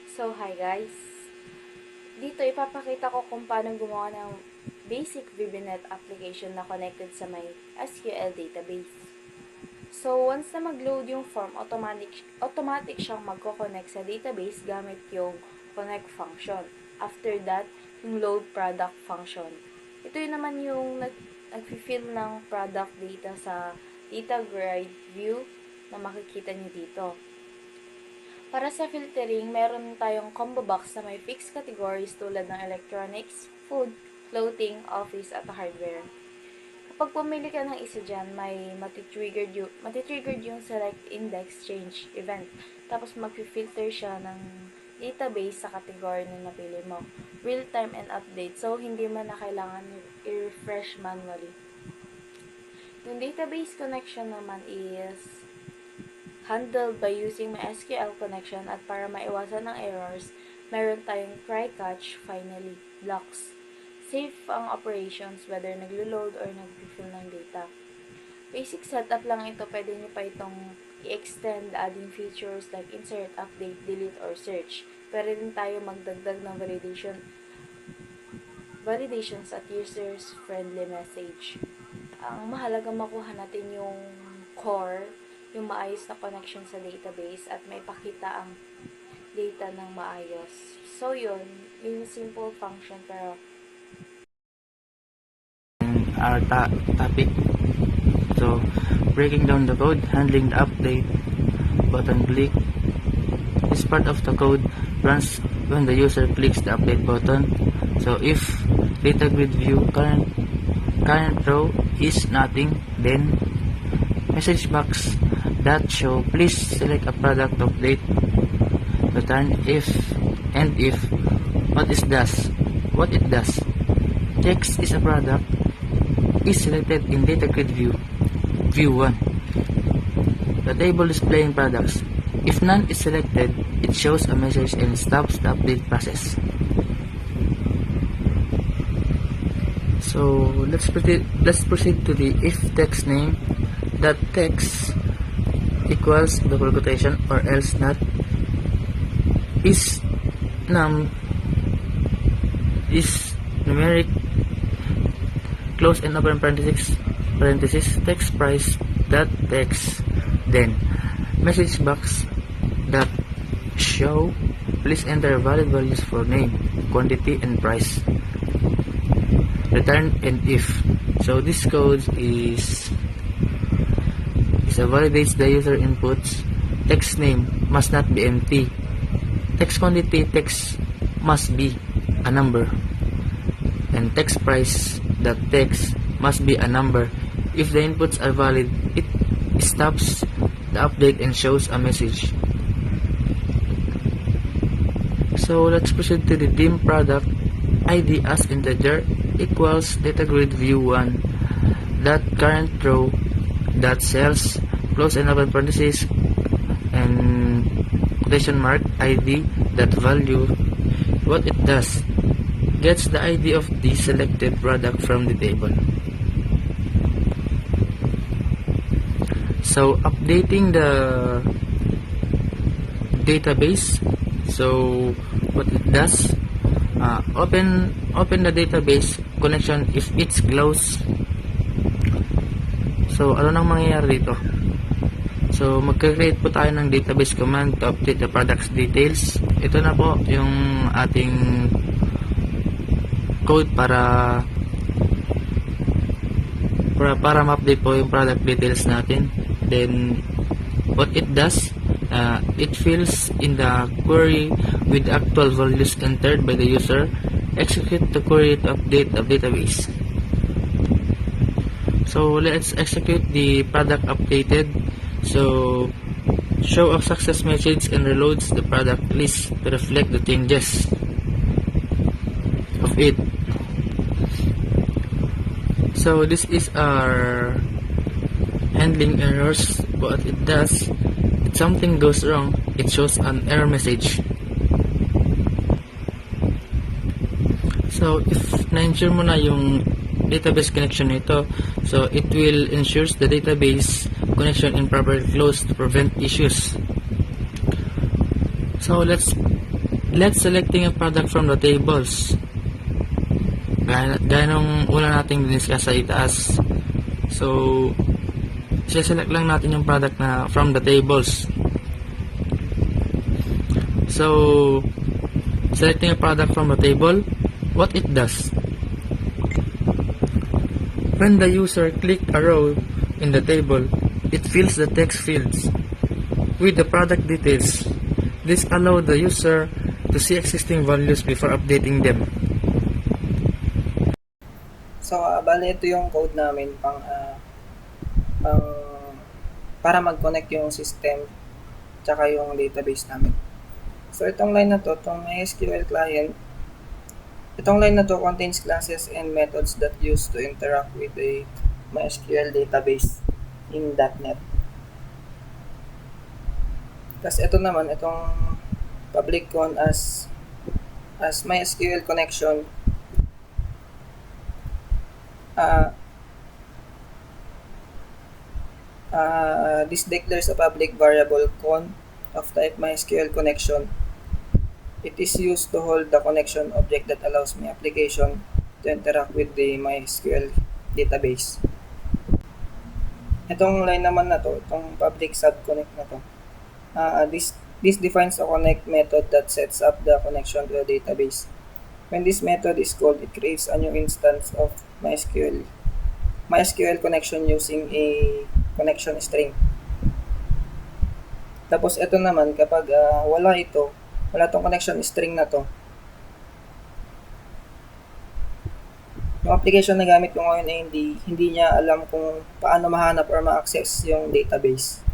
So, hi guys! Dito ipapakita ko kung paano gumawa ng basic VBNet application na connected sa may SQL database. So, once na mag-load yung form, automatic siyang magko-connect sa database gamit yung connect function. After that, yung load product function. Ito yun naman yung nag-fill ng product data sa data grid view na makikita nyo dito. Para sa filtering, meron tayong combo box na may fixed categories tulad ng electronics, food, clothing, office, at hardware. Kapag pumili ka ng isa dyan, may matitriggered yung select index change event. Tapos mag-filter siya ng database sa category na napili mo. Real-time and update. So, hindi man na kailangan i-refresh manually. Yung database connection naman is handled by using my SQL connection, at para maiwasan ng errors, meron tayong try catch finally blocks. Safe ang operations whether naglo-load or nag-refill ng data. Basic setup lang ito, pwede nyo pa itong i-extend adding features like insert, update, delete, or search. Pwede din tayo magdagdag ng validations at users friendly message. Ang mahalaga makuha natin yung core, yung maayos na connection sa database at may pakita ang data ng maayos. So, yun yung simple function pero our topic. So, breaking down the code, handling the update button click. This part of the code runs when the user clicks the update button. So, if data grid view current row is nothing, then message box that show please select a product update return if what it does. Text is a product is selected in data grid view 1. The table displaying products. If none is selected, it shows a message and stops the update process. So let's proceed to the if text name. That text equals double quotation or else not is numeric close and open parenthesis text price dot text, then message box dot show please enter valid values for name, quantity, and price, return and if. So this code is validates the user inputs. Text name must not be empty. Text quantity text must be a number, and text price that text must be a number. If the inputs are valid, it stops the update and shows a message. So let's proceed to the dim product ID as integer equals data grid view 1 that current row that cells close and open parenthesis and quotation mark ID that value. What it does, gets the ID of the selected product from the table. So updating the database. So what it does, open the database connection if it's closed. So ano nang mangyayari dito? So magka-create po tayo ng database command to update the products details. Ito na po yung ating code para ma-update po yung product details natin. Then what it does, it fills in the query with actual values entered by the user. Execute the query to update the database. So let's execute the product updated. So show a success message and reloads the product list to reflect the changes of it. So this is our handling errors. What it does, if something goes wrong, it shows an error message. So if na-ensure mo na yung database connection nito, so it will ensures the database connection in properly closed to prevent issues. So let's let's selecting a product from the tables. Gaya nung una nating diniscuss sa itaas. So, select lang natin yung product na from the tables. So, selecting a product from the table, what it does. When the user click a row in the table, it fills the text fields with the product details. This allows the user to see existing values before updating them. So, bale ito yung code namin para mag-connect yung system tsaka yung database namin. So, itong line na to, itong MySQL client, itong line na to contains classes and methods that use to interact with the MySQL database in .NET. Tapos ito naman, itong public con as MySQL connection. This declares a public variable con of type MySQL connection. It is used to hold the connection object that allows my application to interact with the MySQL database. Itong line naman na to, itong public subconnect na to, this defines a connect method that sets up the connection to a database. When this method is called, it creates a new instance of MySQL connection using a connection string. Tapos ito naman, kapag wala tong connection string na to, yung application na gamit ko ngayon ay hindi niya alam kung paano mahanap or ma-access yung database.